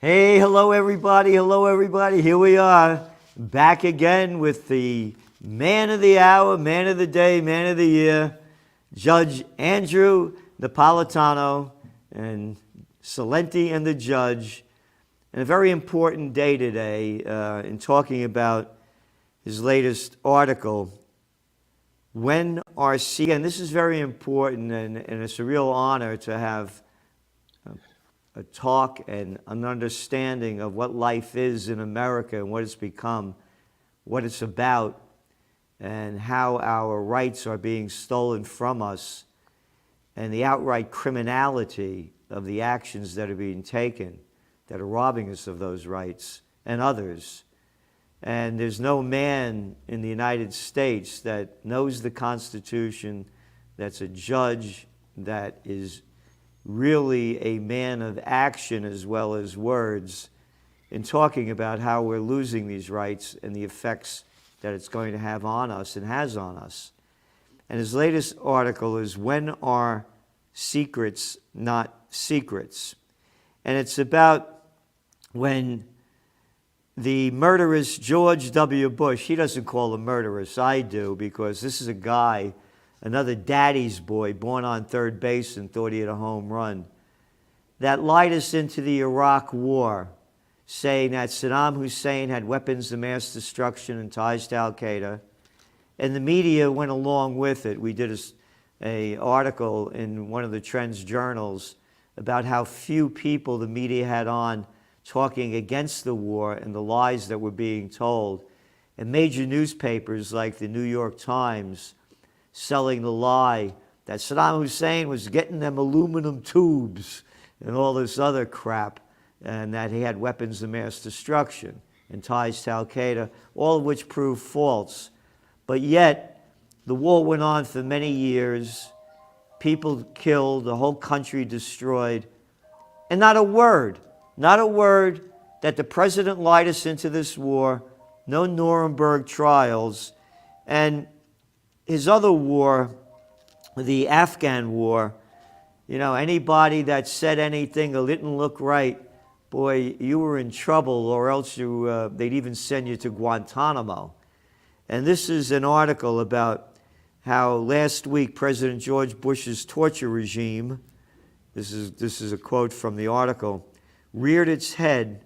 Hey, hello everybody. Hello everybody. Here we are back again with the man of the hour, man of the day, man of the year, Judge Andrew Napolitano and Celente and the judge. And a very important day today in talking about his latest article, When Our Secrets. And this is very important, and it's a real honor to have a talk and an understanding of what life is in America and what it's become, what it's about, and how our rights are being stolen from us, and the outright criminality of the actions that are being taken that are robbing us of those rights and others. And there's no man in the United States that knows the Constitution, that's a judge, that is really a man of action as well as words in talking about how we're losing these rights and the effects that it's going to have on us and has on us. And his latest article is When Are Secrets Not Secrets? And it's about when the murderous George W. Bush, he doesn't call him murderous, I do, because this is a guy, another daddy's boy, born on third base and thought he had a home run, that lied us into the Iraq War, saying that Saddam Hussein had weapons of mass destruction and ties to Al-Qaeda, and the media went along with it. We did an article in one of the Trends journals about how few people the media had on talking against the war and the lies that were being told. And major newspapers like the New York Times selling the lie that Saddam Hussein was getting them aluminum tubes and all this other crap, and that he had weapons of mass destruction and ties to Al-Qaeda, all of which proved false. But yet, the war went on for many years, people killed, the whole country destroyed, and not a word that the president lied us into this war, no Nuremberg Trials, and his other war, the Afghan war, anybody that said anything or didn't look right, boy, you were in trouble, or else they'd even send you to Guantanamo. And this is an article about how last week President George Bush's torture regime, this is a quote from the article, reared its head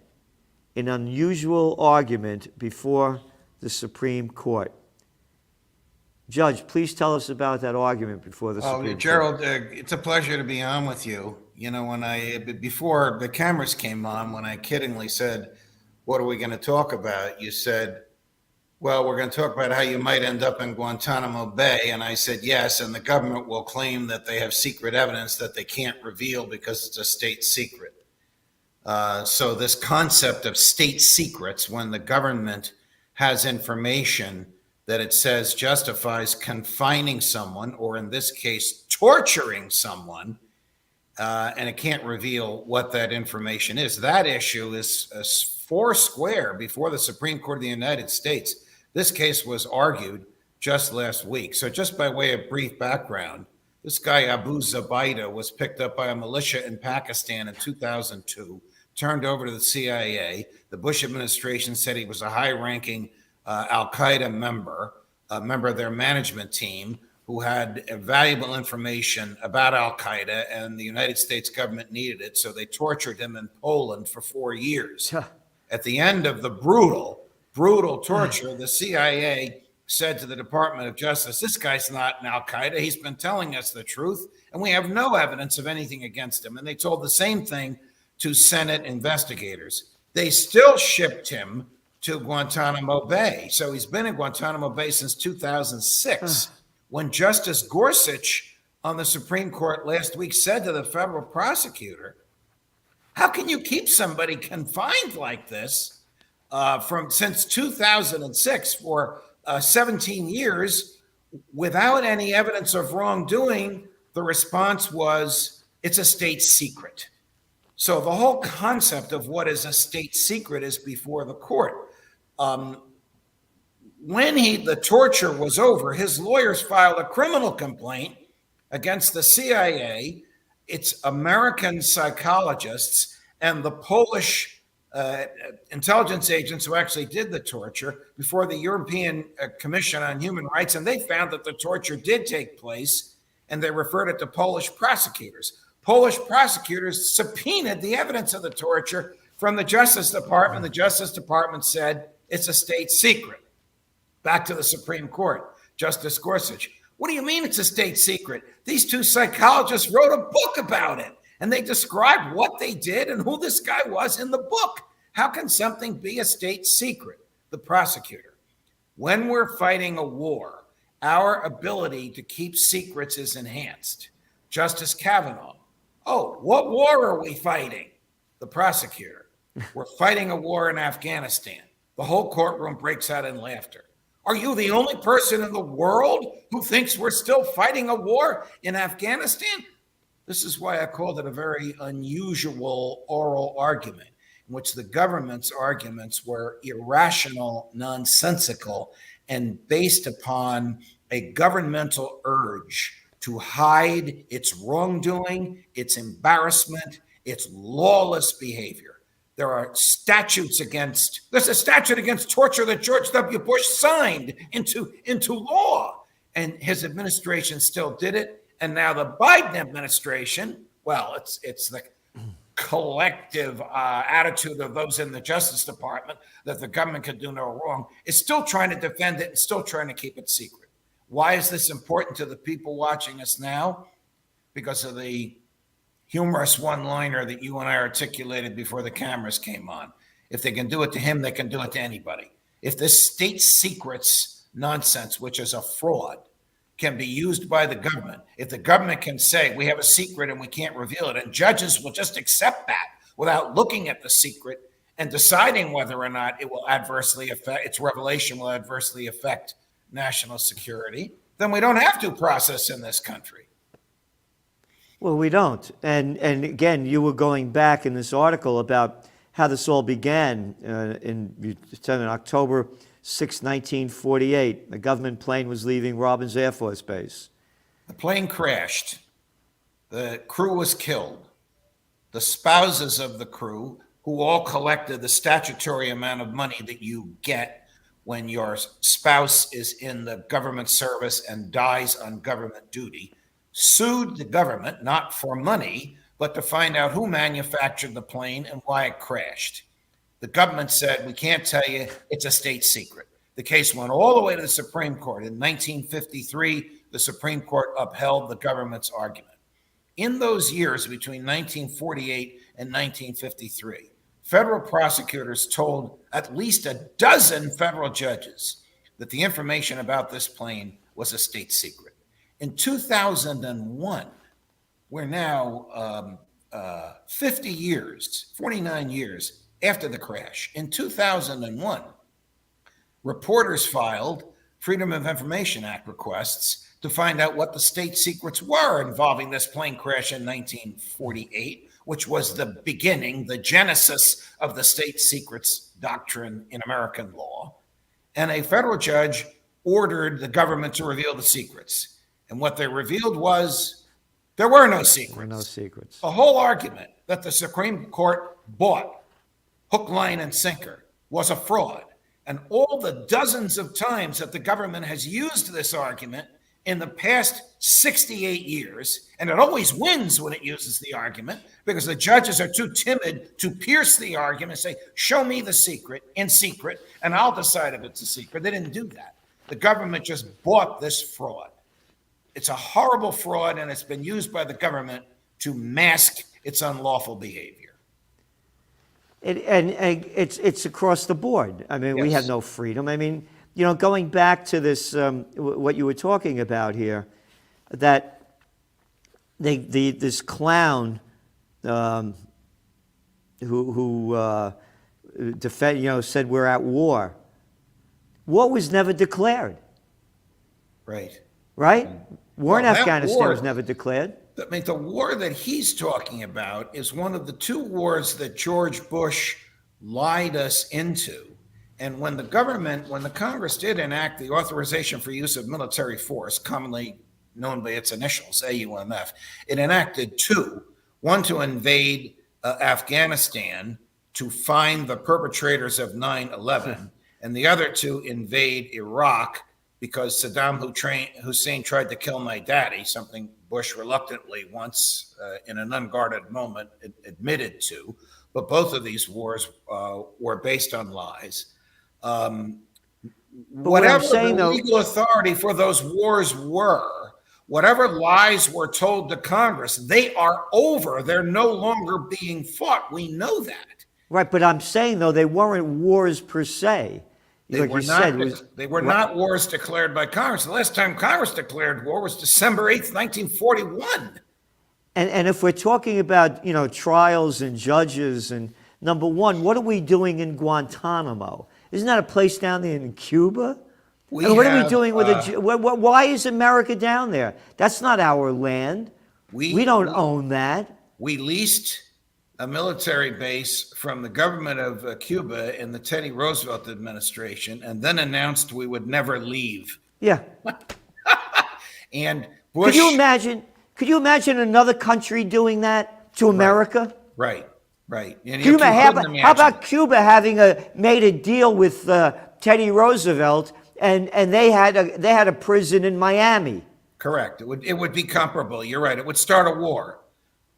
in unusual argument before the Supreme Court. Judge, please tell us about that argument before the Supreme Court. Gerald, it's a pleasure to be on with you. Before the cameras came on, when I kiddingly said, what are we going to talk about? You said, well, we're going to talk about how you might end up in Guantanamo Bay. And I said, yes, and the government will claim that they have secret evidence that they can't reveal because it's a state secret. So this concept of state secrets, when the government has information that it says justifies confining someone, or in this case, torturing someone, and it can't reveal what that information is. That issue is four square before the Supreme Court of the United States. This case was argued just last week. So just by way of brief background, this guy Abu Zubaydah was picked up by a militia in Pakistan in 2002, turned over to the CIA. The Bush administration said he was a high-ranking Al-Qaeda member, a member of their management team, who had valuable information about Al-Qaeda, and the United States government needed it, so they tortured him in Poland for 4 years. At the end of the brutal torture, the CIA said to the Department of Justice, this guy's not an Al-Qaeda, he's been telling us the truth, and we have no evidence of anything against him. And they told the same thing to Senate investigators. They still shipped him to Guantanamo Bay. So he's been in Guantanamo Bay since 2006, when Justice Gorsuch on the Supreme Court last week said to the federal prosecutor, how can you keep somebody confined like this since 2006 for 17 years without any evidence of wrongdoing? The response was, it's a state secret. So the whole concept of what is a state secret is before the court. When the torture was over, his lawyers filed a criminal complaint against the CIA, its American psychologists, and the Polish intelligence agents who actually did the torture before the European Commission on Human Rights, and they found that the torture did take place, and they referred it to Polish prosecutors. Polish prosecutors subpoenaed the evidence of the torture from the Justice Department. The Justice Department said it's a state secret. Back to the Supreme Court, Justice Gorsuch. What do you mean it's a state secret? These two psychologists wrote a book about it, and they described what they did and who this guy was in the book. How can something be a state secret? The prosecutor. When we're fighting a war, our ability to keep secrets is enhanced. Justice Kavanaugh. Oh, what war are we fighting? The prosecutor. We're fighting a war in Afghanistan. The whole courtroom breaks out in laughter. Are you the only person in the world who thinks we're still fighting a war in Afghanistan? This is why I called it a very unusual oral argument, in which the government's arguments were irrational, nonsensical, and based upon a governmental urge to hide its wrongdoing, its embarrassment, its lawless behavior. There's a statute against torture that George W. Bush signed into law, and his administration still did it. And now the Biden administration, well, it's the collective attitude of those in the Justice Department that the government can do no wrong, is still trying to defend it and still trying to keep it secret. Why is this important to the people watching us now? Because of the humorous one-liner that you and I articulated before the cameras came on. If they can do it to him, they can do it to anybody. If this state secrets nonsense, which is a fraud, can be used by the government, if the government can say we have a secret and we can't reveal it, and judges will just accept that without looking at the secret and deciding whether or not it will adversely affect, its revelation will adversely affect national security, then we don't have due process in this country. Well, we don't. And again, you were going back in this article about how this all began in October 6, 1948. A government plane was leaving Robbins Air Force Base. The plane crashed. The crew was killed. The spouses of the crew, who all collected the statutory amount of money that you get when your spouse is in the government service and dies on government duty, sued the government, not for money, but to find out who manufactured the plane and why it crashed. The government said, we can't tell you, it's a state secret. The case went all the way to the Supreme Court. In 1953, the Supreme Court upheld the government's argument. In those years between 1948 and 1953, federal prosecutors told at least a dozen federal judges that the information about this plane was a state secret. In 2001, we're now 50 years, 49 years after the crash. In 2001, reporters filed Freedom of Information Act requests to find out what the state secrets were involving this plane crash in 1948, which was the beginning, the genesis of the state secrets doctrine in American law. And a federal judge ordered the government to reveal the secrets. And what they revealed was there were no secrets. There were no secrets. The whole argument that the Supreme Court bought, hook, line, and sinker, was a fraud. And all the dozens of times that the government has used this argument in the past 68 years, and it always wins when it uses the argument because the judges are too timid to pierce the argument and say, show me the secret in secret, and I'll decide if it's a secret. They didn't do that. The government just bought this fraud. It's a horrible fraud, and it's been used by the government to mask its unlawful behavior. It's across the board. I mean, Yes. We have no freedom. I mean, going back to this, what you were talking about here, that this clown who said we're at war. War was never declared. Right. Right? War in Well, that Afghanistan war- was never declared. I mean, the war that he's talking about is one of the two wars that George Bush lied us into. And when the Congress did enact the authorization for use of military force, commonly known by its initials, AUMF, it enacted two. One to invade Afghanistan to find the perpetrators of 9/11, and the other to invade Iraq because Saddam Hussein tried to kill my daddy, something Bush reluctantly once, in an unguarded moment, admitted to. But both of these wars were based on lies. Whatever the legal authority for those wars were, whatever lies were told to Congress, they are over. They're no longer being fought. We know that. Right, but I'm saying, though, they weren't wars per se. They were not wars declared by Congress. The last time Congress declared war was December 8th, 1941. And if we're talking about, trials and judges, and number one, what are we doing in Guantanamo? Isn't that a place down there in Cuba? What are we doing with why is America down there? That's not our land. We don't own that. We leased a military base from the government of Cuba in the Teddy Roosevelt administration, and then announced we would never leave. Yeah. And Bush. Could you imagine another country doing that to America? Right. And how about Cuba having made a deal with Teddy Roosevelt, and they had a prison in Miami? Correct. It would be comparable. You're right. It would start a war.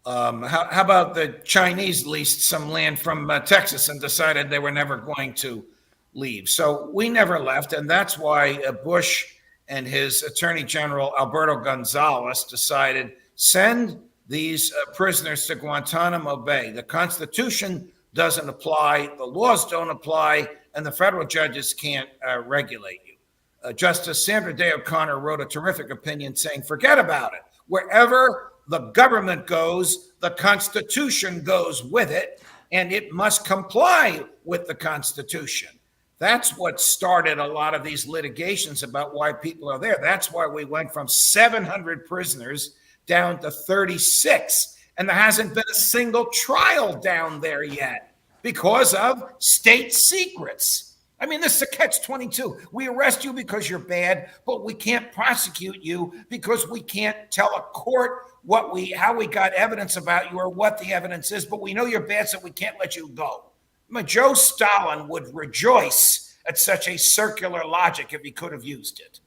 How about the Chinese leased some land from Texas and decided they were never going to leave? So we never left, and that's why Bush and his Attorney General Alberto Gonzales decided, send these prisoners to Guantanamo Bay. The Constitution doesn't apply, the laws don't apply, and the federal judges can't regulate you. Justice Sandra Day O'Connor wrote a terrific opinion saying, forget about it. Wherever the government goes, the Constitution goes with it, and it must comply with the Constitution. That's what started a lot of these litigations about why people are there. That's why we went from 700 prisoners down to 36, and there hasn't been a single trial down there yet because of state secrets. I mean, this is a catch-22. We arrest you because you're bad, but we can't prosecute you because we can't tell a court how we got evidence about you or what the evidence is, but we know you're bad, so we can't let you go. Joe Stalin would rejoice at such a circular logic if he could have used it.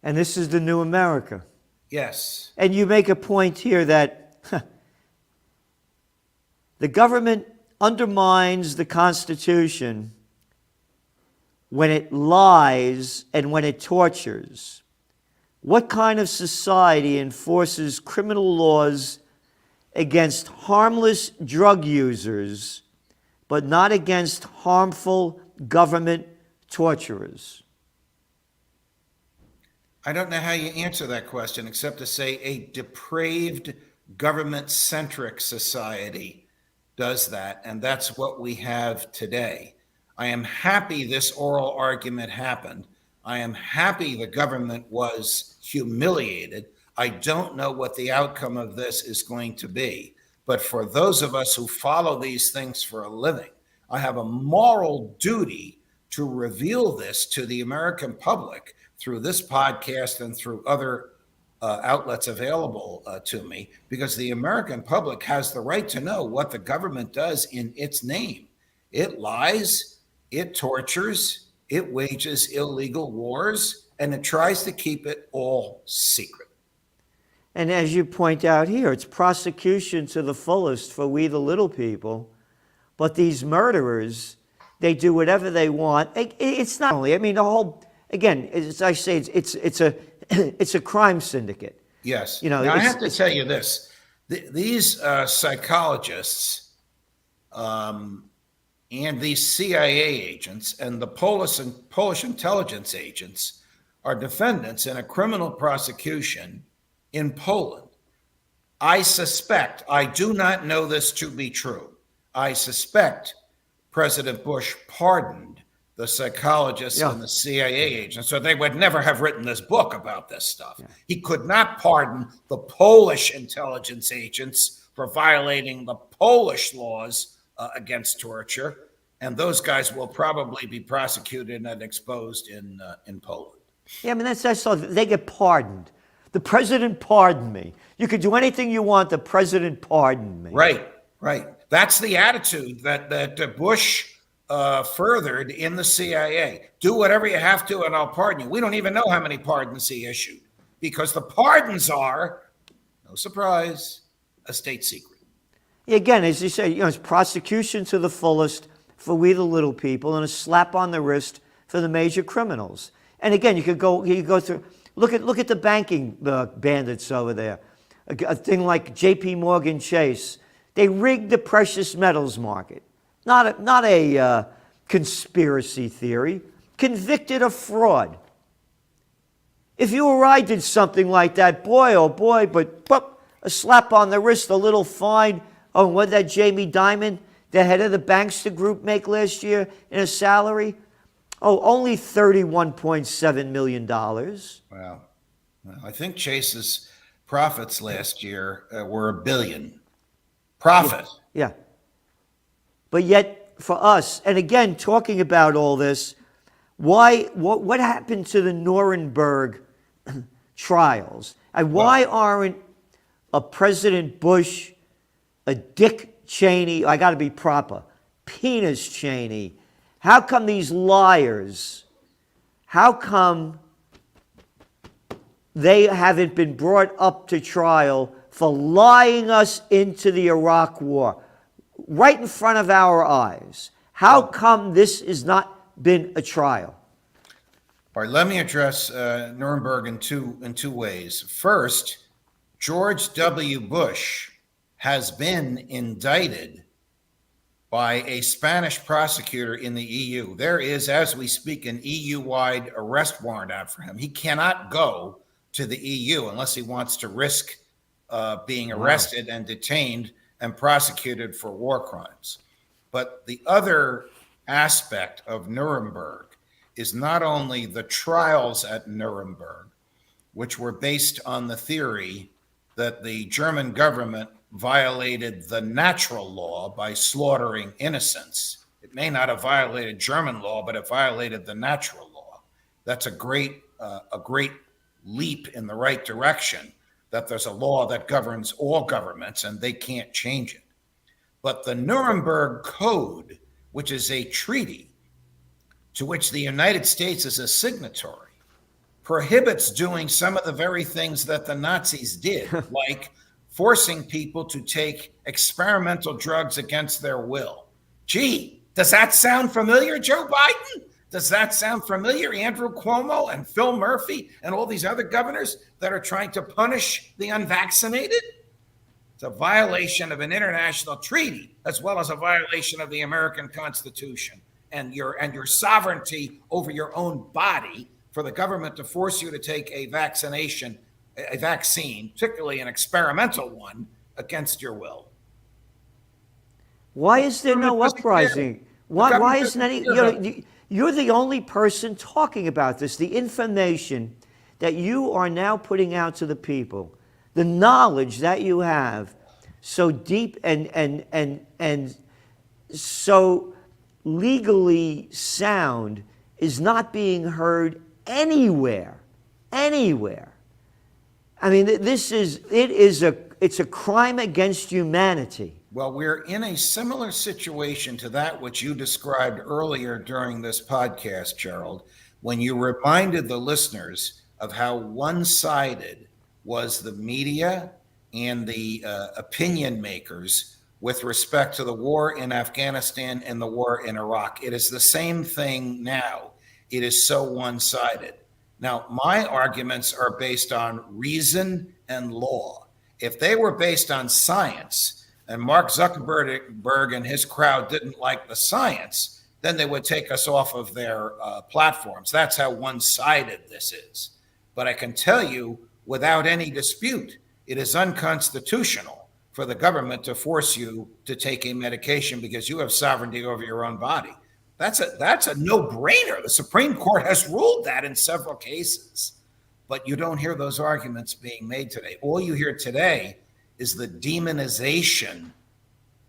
And this is the new America. Yes. And you make a point here that the government undermines the Constitution when it lies and when it tortures. What kind of society enforces criminal laws against harmless drug users, but not against harmful government torturers? I don't know how you answer that question except to say a depraved, government-centric society does that, and that's what we have today. I am happy this oral argument happened. I am happy the government was humiliated. I don't know what the outcome of this is going to be. But for those of us who follow these things for a living, I have a moral duty to reveal this to the American public through this podcast and through other outlets available to me, because the American public has the right to know what the government does in its name. It lies, it tortures, it wages illegal wars, and it tries to keep it all secret. And as you point out here, it's prosecution to the fullest for we the little people. But these murderers, they do whatever they want. It's not only, the whole, again, as I say, it's a crime syndicate. Yes. Now, I have to tell you this. These psychologists and these CIA agents and the Polish intelligence agents are defendants in a criminal prosecution in Poland. I suspect, I do not know this to be true, I suspect President Bush pardoned the psychologists and the CIA agents, so they would never have written this book about this stuff. Yeah. He could not pardon the Polish intelligence agents for violating the Polish laws against torture, and those guys will probably be prosecuted and exposed in Poland. Yeah, that's so they get pardoned. The president pardoned me. You could do anything you want. The president pardoned me. Right. That's the attitude that Bush furthered in the CIA. Do whatever you have to, and I'll pardon you. We don't even know how many pardons he issued because the pardons are, no surprise, a state secret. Again, as you say, it's prosecution to the fullest for we the little people, and a slap on the wrist for the major criminals. And again, you could go through. Look at the banking bandits over there. A thing like J.P. Morgan Chase. They rigged the precious metals market. Not a conspiracy theory. Convicted of fraud. If you or I did something like that, boy, oh boy, but a slap on the wrist, a little fine. Oh, what did that Jamie Dimon, the head of the Bankster Group, make last year in a salary? Oh, only $31.7 million. Wow. I think Chase's profits last year were $1 billion. Profit. Yeah. But yet, for us, and again, talking about all this, what happened to the Nuremberg trials? And why aren't a President Bush, a Dick Cheney, I got to be proper, Penis Cheney, how come these liars, how come they haven't been brought up to trial for lying us into the Iraq War right in front of our eyes? How come this has not been a trial? All right, let me address Nuremberg in two ways. First, George W. Bush has been indicted by a Spanish prosecutor in the EU. There is, as we speak, an EU-wide arrest warrant out for him. He cannot go to the EU unless he wants to risk being arrested and detained and prosecuted for war crimes. But the other aspect of Nuremberg is not only the trials at Nuremberg, which were based on the theory that the German government violated the natural law by slaughtering innocents. It may not have violated German law, but it violated the natural law. That's a great leap in the right direction, that there's a law that governs all governments and they can't change it. But the Nuremberg Code, which is a treaty to which the United States is a signatory, prohibits doing some of the very things that the Nazis did, like forcing people to take experimental drugs against their will. Gee, does that sound familiar, Joe Biden? Does that sound familiar, Andrew Cuomo and Phil Murphy and all these other governors that are trying to punish the unvaccinated? It's a violation of an international treaty, as well as a violation of the American Constitution and your sovereignty over your own body, for the government to force you to take a vaccine, particularly an experimental one, against your will. Why is there no uprising? Why isn't any? You're the only person talking about this. The information that you are now putting out to the people, the knowledge that you have, so deep and so legally sound, is not being heard anywhere. I mean, it's a crime against humanity. Well, we're in a similar situation to that which you described earlier during this podcast, Gerald, when you reminded the listeners of how one-sided was the media and the opinion makers with respect to the war in Afghanistan and the war in Iraq. It is the same thing now. It is so one-sided. Now, my arguments are based on reason and law. If they were based on science, and Mark Zuckerberg and his crowd didn't like the science, then they would take us off of their platforms. That's how one-sided this is. But I can tell you, without any dispute, it is unconstitutional for the government to force you to take a medication because you have sovereignty over your own body. That's a no-brainer. The Supreme Court has ruled that in several cases. But you don't hear those arguments being made today. All you hear today is the demonization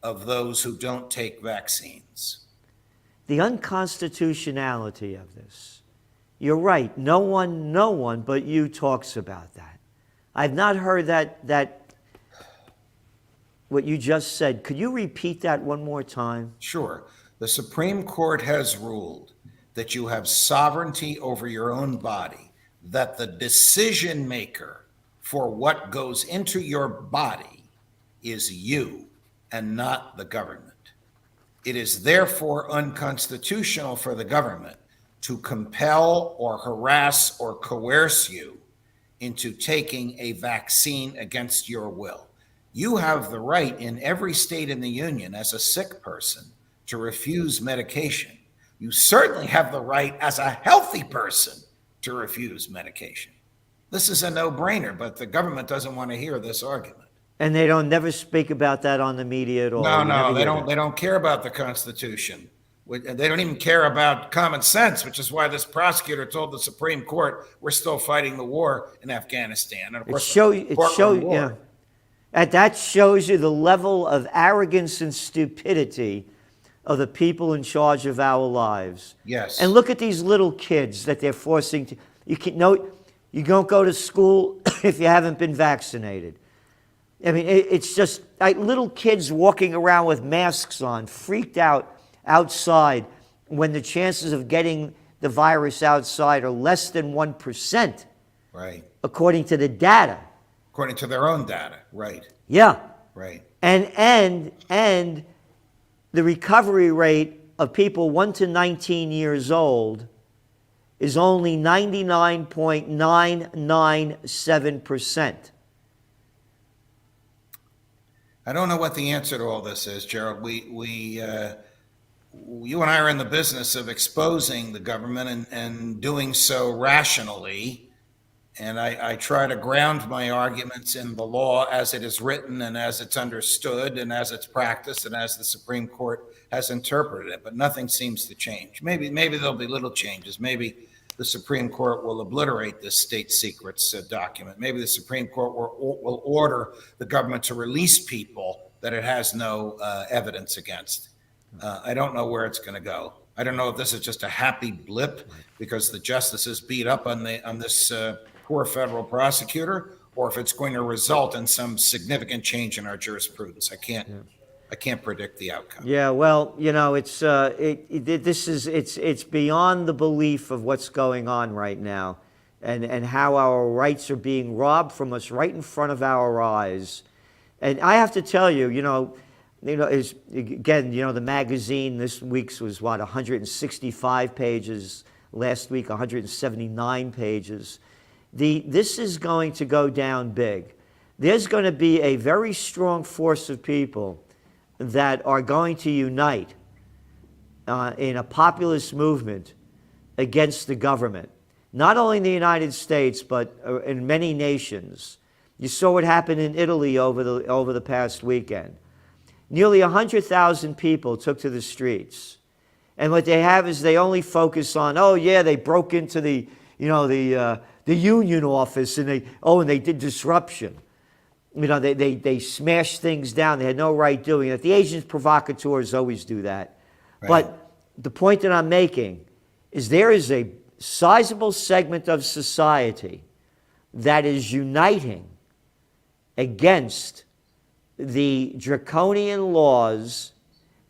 of those who don't take vaccines. The unconstitutionality of this. You're right. No one but you talks about that. I've not heard that what you just said. Could you repeat that one more time? Sure. The Supreme Court has ruled that you have sovereignty over your own body, that the decision maker for what goes into your body is you and not the government. It is therefore unconstitutional for the government to compel or harass or coerce you into taking a vaccine against your will. You have the right in every state in the union as a sick person to refuse medication. You certainly have the right as a healthy person to refuse medication. This is a no-brainer, but the government doesn't want to hear this argument. And they don't never speak about that on the media at all. No, they don't. They don't care about the Constitution. They don't even care about common sense, which is why this prosecutor told the Supreme Court we're still fighting the war in Afghanistan. And of course, yeah. And that shows you the level of arrogance and stupidity of the people in charge of our lives. Yes. And look at these little kids that they're forcing to. You don't go to school if you haven't been vaccinated. I mean, it's just like little kids walking around with masks on, freaked out outside when the chances of getting the virus outside are less than 1%. Right. According to the data. According to their own data. Right. Yeah. Right. And the recovery rate of people 1 to 19 years old is only 99.997%. I don't know what the answer to all this is, Gerald. You and I are in the business of exposing the government and doing so rationally. And I try to ground my arguments in the law as it is written and as it's understood and as it's practiced and as the Supreme Court has interpreted it. But nothing seems to change. Maybe there'll be little changes. Maybe the Supreme Court will obliterate this state secrets document. Maybe the Supreme Court will order the government to release people that it has no evidence against. I don't know where it's going to go. I don't know if this is just a happy blip because the justices beat up on this poor federal prosecutor, or if it's going to result in some significant change in our jurisprudence. I can't predict the outcome. Yeah, well, it's beyond the belief of what's going on right now, and how our rights are being robbed from us right in front of our eyes. And I have to tell you, the magazine this week's was 165 pages. Last week, 179 pages. This is going to go down big. There's going to be a very strong force of people that are going to unite in a populist movement against the government, not only in the United States, but in many nations. You saw what happened in Italy over the past weekend. Nearly 100,000 people took to the streets. And what they have is they only focus on, they broke into the union office and they did disruption. They smashed things down. They had no right doing it. The agents provocateurs always do that. Right. But the point that I'm making is there is a sizable segment of society that is uniting against the draconian laws,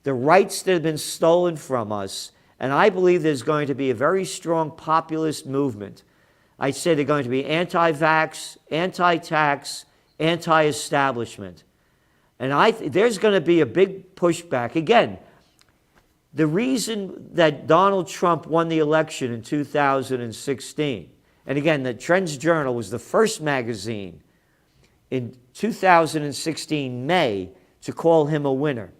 the rights that have been stolen from us. And I believe there's going to be a very strong populist movement. I say they're going to be anti-vax, anti-tax, anti-establishment. And there's going to be a big pushback. Again, the reason that Donald Trump won the election in 2016, and again, the Trends Journal was the first magazine in 2016, May, to call him a winner.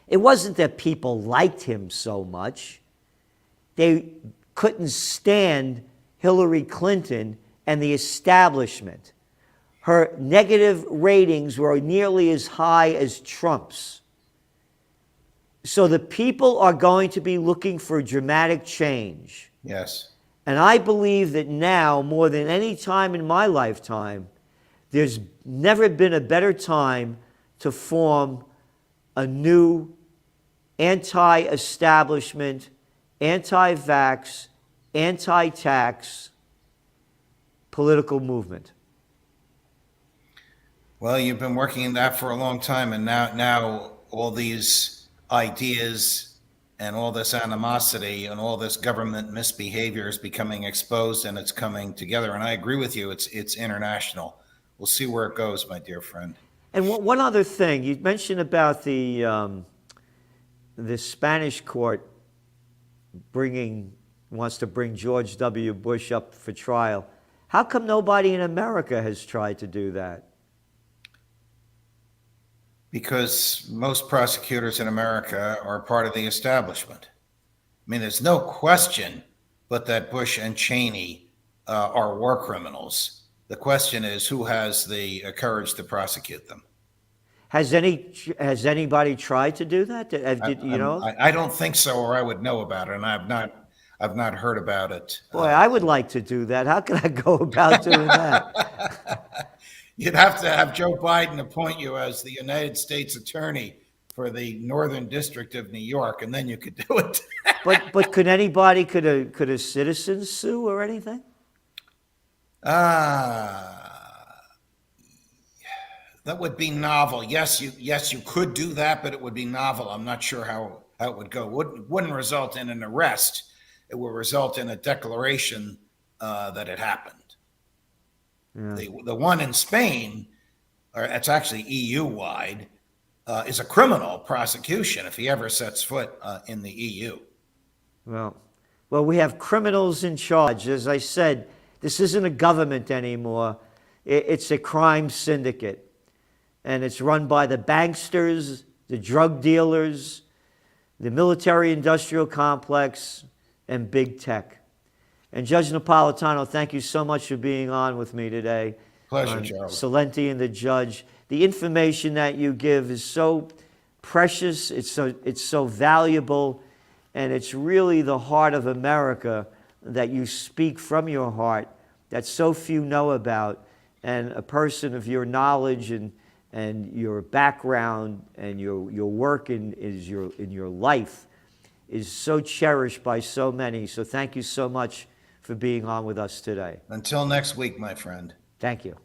It wasn't that people liked him so much. They couldn't stand Hillary Clinton and the establishment. Her negative ratings were nearly as high as Trump's. So the people are going to be looking for dramatic change. Yes. And I believe that now, more than any time in my lifetime, there's never been a better time to form a new anti-establishment, anti-vax, anti-tax political movement. Well, you've been working in that for a long time, and now all these ideas and all this animosity and all this government misbehavior is becoming exposed, and it's coming together. And I agree with you; it's international. We'll see where it goes, my dear friend. And one other thing, you mentioned about the Spanish court wants to bring George W. Bush up for trial. How come nobody in America has tried to do that? Because most prosecutors in America are part of the establishment. I mean, there's no question but that Bush and Cheney are war criminals. The question is, who has the courage to prosecute them? Has anybody tried to do that? You know? I don't think so, or I would know about it, and I've not heard about it. Boy, I would like to do that. How can I go about doing that? You'd have to have Joe Biden appoint you as the United States Attorney for the Northern District of New York, and then you could do it. but could a citizen sue or anything? That would be novel. Yes, you could do that, but it would be novel. I'm not sure how it would go. Wouldn't result in an arrest. It would result in a declaration that it happened. Yeah. The one in Spain, or it's actually EU-wide, is a criminal prosecution if he ever sets foot in the EU. Well, we have criminals in charge. As I said, this isn't a government anymore. It's a crime syndicate. And it's run by the banksters, the drug dealers, the military-industrial complex, and big tech. And Judge Napolitano, thank you so much for being on with me today. Pleasure, Charlie. Celente and the judge. The information that you give is so precious, it's so valuable, and it's really the heart of America that you speak from your heart that so few know about. And a person of your knowledge and your background and your work in your life is so cherished by so many. So thank you so much for being on with us today. Until next week, my friend. Thank you.